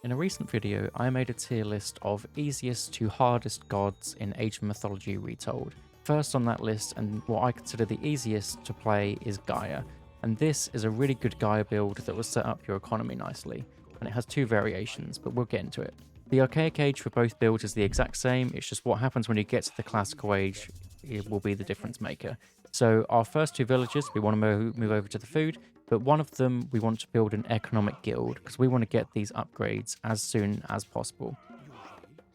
In a recent video, I made a tier list of easiest to hardest gods in Age of Mythology Retold. First on that list, and what I consider the easiest to play, is Gaia, and this is a really good Gaia build that will set up your economy nicely, and it has two variations, but we'll get into it. The Archaic Age for both builds is the exact same, it's just what happens when you get to the Classical Age it will be the difference maker. So our first two villages, we want to move over to the food, but one of them we want to build an economic guild because we want to get these upgrades as soon as possible.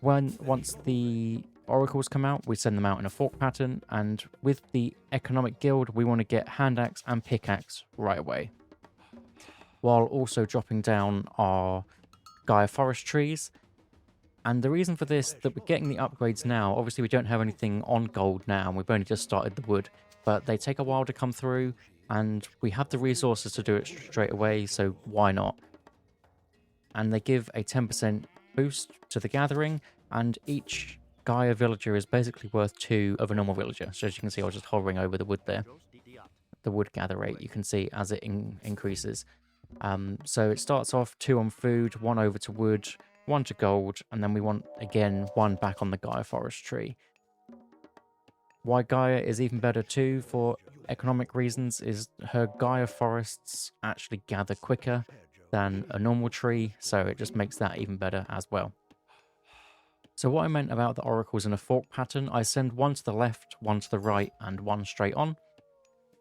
Once the oracles come out, we send them out in a fork pattern, and with the economic guild we want to get hand axe and pickaxe right away, while also dropping down our Gaia forest trees. And the reason for this, that we're getting the upgrades now, obviously we don't have anything on gold now, and we've only just started the wood, but they take a while to come through, and we have the resources to do it straight away, so why not? And they give a 10% boost to the gathering, and each Gaia villager is basically worth 2 of a normal villager. So as you can see, I was just hovering over the wood there. The wood gather rate, you can see as it increases. So it starts off 2 on food, 1 over to wood, 1 to gold, and then we want, again, 1 back on the Gaia forest tree. Why Gaia is even better too, for economic reasons, is her Gaia forests actually gather quicker than a normal tree, so it just makes that even better as well. So what I meant about the oracles in a fork pattern, I send 1 to the left, 1 to the right, and 1 straight on.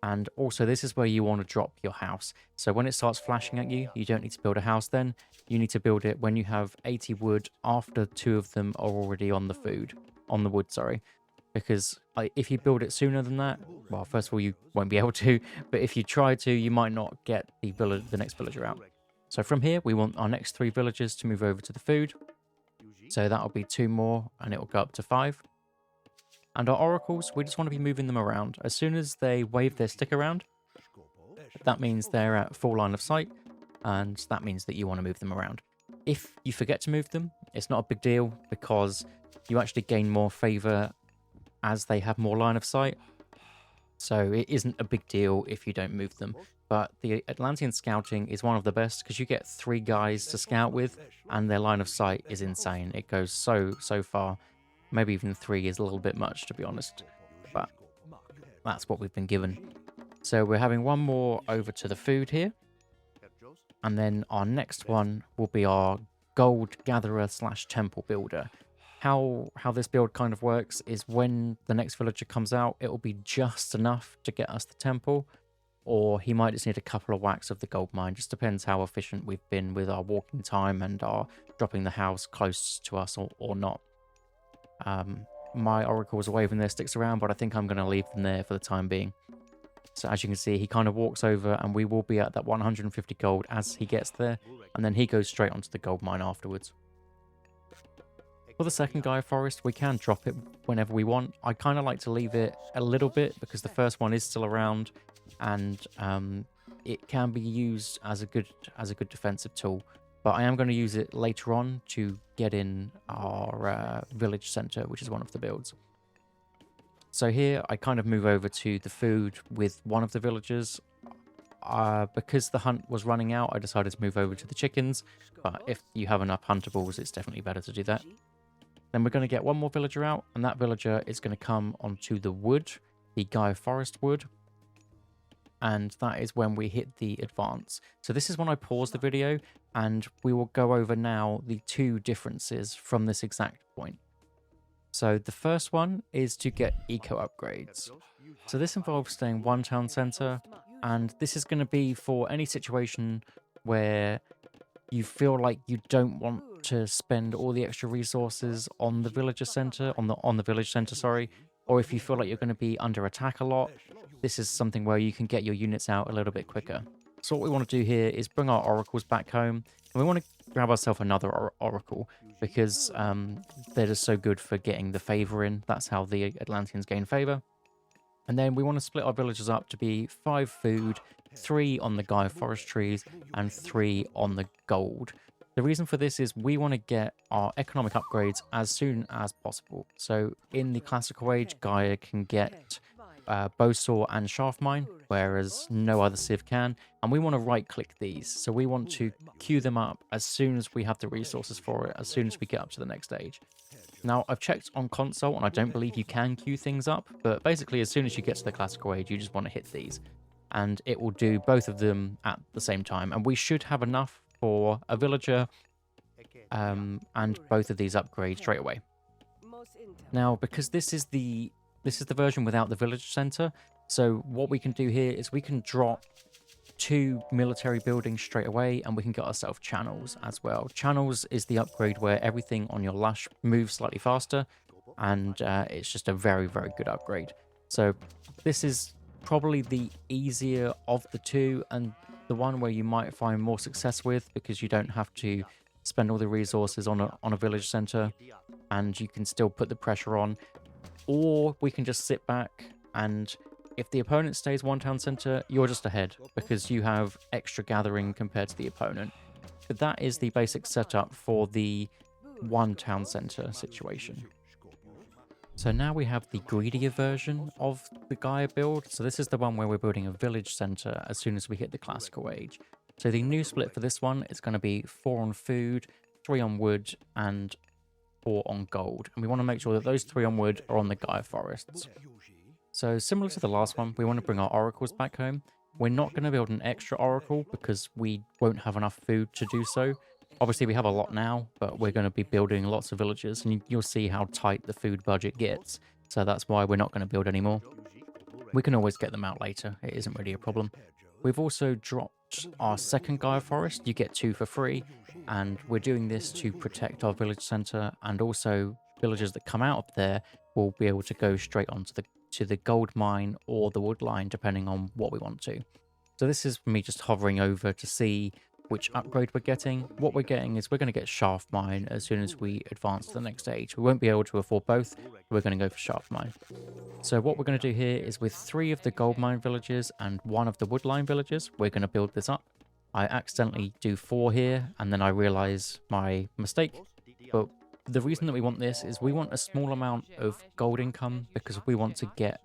And also this is where you want to drop your house. So when it starts flashing at you, you don't need to build a house then. You need to build it when you have 80 wood after 2 of them are already on the wood, sorry. Because if you build it sooner than that, well, first of all, you won't be able to, but if you try to, you might not get the next villager out. So from here, we want our next 3 villagers to move over to the food. So that'll be 2 more, and it will go up to 5. And our oracles, we just want to be moving them around. As soon as they wave their stick around, that means they're at full line of sight, and that means that you want to move them around. If you forget to move them, it's not a big deal, because you actually gain more favor as they have more line of sight. So it isn't a big deal if you don't move them. But the Atlantean scouting is one of the best, because you get 3 guys to scout with, and their line of sight is insane. It goes so far. Maybe even 3 is a little bit much, to be honest, but that's what we've been given. So we're having 1 more over to the food here, and then our next one will be our gold gatherer / temple builder. How this build kind of works is when the next villager comes out, it will be just enough to get us the temple, or he might just need a couple of whacks of the gold mine. Just depends how efficient we've been with our walking time and our dropping the house close to us or not. My oracles are waving their sticks around, but I think I'm going to leave them there for the time being. So as you can see, he kind of walks over, and we will be at that 150 gold as he gets there, and then he goes straight onto the gold mine afterwards. For the second Gaia forest, we can drop it whenever we want. I kind of like to leave it a little bit because the first one is still around, and it can be used as a good defensive tool. But I am going to use it later on to get in our village center, which is one of the builds. So here I kind of move over to the food with one of the villagers. Because the hunt was running out, I decided to move over to the chickens. But if you have enough huntables, it's definitely better to do that. Then we're going to get 1 more villager out, and that villager is going to come onto the wood, the Gaia forest wood. And that is when we hit the advance. So this is when I pause the video, and we will go over now the 2 differences from this exact point. So the first one is to get eco upgrades. So this involves staying 1 town center, and this is going to be for any situation where you feel like you don't want to spend all the extra resources on the villager center, on the village center, sorry, or if you feel like you're going to be under attack a lot. This is something where you can get your units out a little bit quicker. So what we want to do here is bring our oracles back home, and we want to grab ourselves another oracle, because they're just so good for getting the favor in. That's how the Atlanteans gain favor. And then we want to split our villagers up to be 5 food, 3 on the Gaia forest trees, and 3 on the gold. The reason for this is we want to get our economic upgrades as soon as possible. So in the classical age, Gaia can get bow saw and shaft mine, whereas no other sieve can. And we want to right click these. So we want to queue them up as soon as we have the resources for it, as soon as we get up to the next stage. Now, I've checked on console, and I don't believe you can queue things up, but basically, as soon as you get to the classical age, you just want to hit these, and it will do both of them at the same time. And we should have enough for a villager and both of these upgrades straight away. Now, because this is the version without the village center, so what we can do here is we can drop 2 military buildings straight away, and we can get ourselves channels as well. Channels is the upgrade where everything on your lash moves slightly faster, and it's just a very, very good upgrade. So this is probably the easier of the two, and the one where you might find more success with, because you don't have to spend all the resources on a village center, and you can still put the pressure on. Or we can just sit back, and if the opponent stays one town center, you're just ahead because you have extra gathering compared to the opponent. But that is the basic setup for the one town center situation. So now we have the greedier version of the Gaia build. So this is the one where we're building a village center as soon as we hit the classical age. So the new split for this one is going to be 4 on food, 3 on wood, and 4 on gold. And we want to make sure that those 3 on wood are on the Gaia forests. So similar to the last one, we want to bring our oracles back home. We're not going to build an extra oracle because we won't have enough food to do so. Obviously, we have a lot now, but we're going to be building lots of villages, and you'll see how tight the food budget gets. So that's why we're not going to build anymore. We can always get them out later. It isn't really a problem. We've also dropped our second Gaia forest. You get 2 for free, and we're doing this to protect our village center, and also villagers that come out of there will be able to go straight onto the gold mine or the wood line, depending on what we want to. So this is me just hovering over to see which upgrade we're getting. What we're getting is we're going to get shaft mine as soon as we advance to the next stage. We won't be able to afford both. We're going to go for shaft mine. So what we're going to do here is with 3 of the gold mine villages and 1 of the wood line villages, we're going to build this up. I accidentally do 4 here, and then I realize my mistake. But the reason that we want this is we want a small amount of gold income because we want to get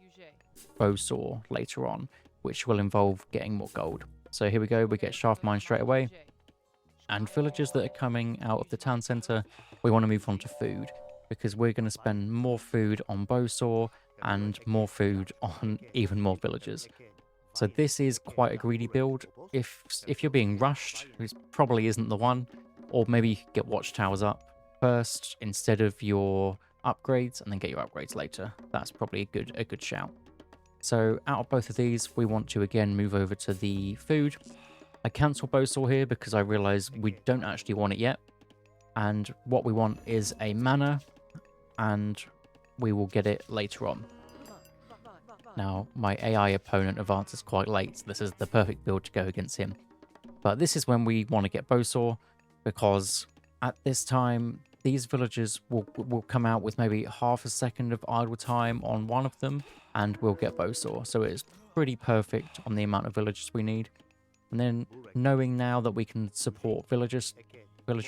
bow saw later on, which will involve getting more gold. So here we go, we get shaft mine straight away. And villagers that are coming out of the town center, we want to move on to food because we're going to spend more food on bow saw and more food on even more villagers. So this is quite a greedy build. If you're being rushed, this probably isn't the one, or maybe you could get watchtowers up first instead of your upgrades, and then get your upgrades later. That's probably a good shout. So out of both of these, we want to again move over to the food. I cancel bow saw here because I realize we don't actually want it yet. And what we want is a manor, and we will get it later on. Now, my AI opponent advances quite late, so this is the perfect build to go against him. But this is when we want to get bow saw, because at this time, these villagers will come out with maybe half a second of idle time on one of them, and we'll get bow saw. So it is pretty perfect on the amount of villagers we need. And then knowing now that we can support villager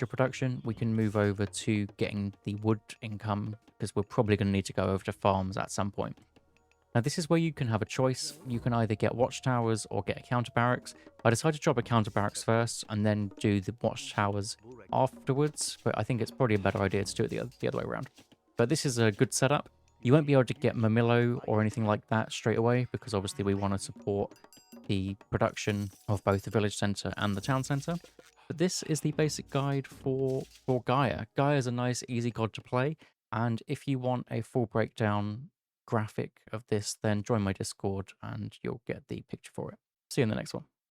production, we can move over to getting the wood income, because we're probably going to need to go over to farms at some point. Now this is where you can have a choice. You can either get watchtowers or get a counter barracks. I decided to drop a counter barracks first and then do the watchtowers afterwards, but I think it's probably a better idea to do it the other way around. But this is a good setup. You won't be able to get Mamillo or anything like that straight away, because obviously we want to support the production of both the village center and the town center. But this is the basic guide for Gaia. Gaia is a nice, easy god to play, and if you want a full breakdown graphic of this, then join my Discord and you'll get the picture for it. See you in the next one.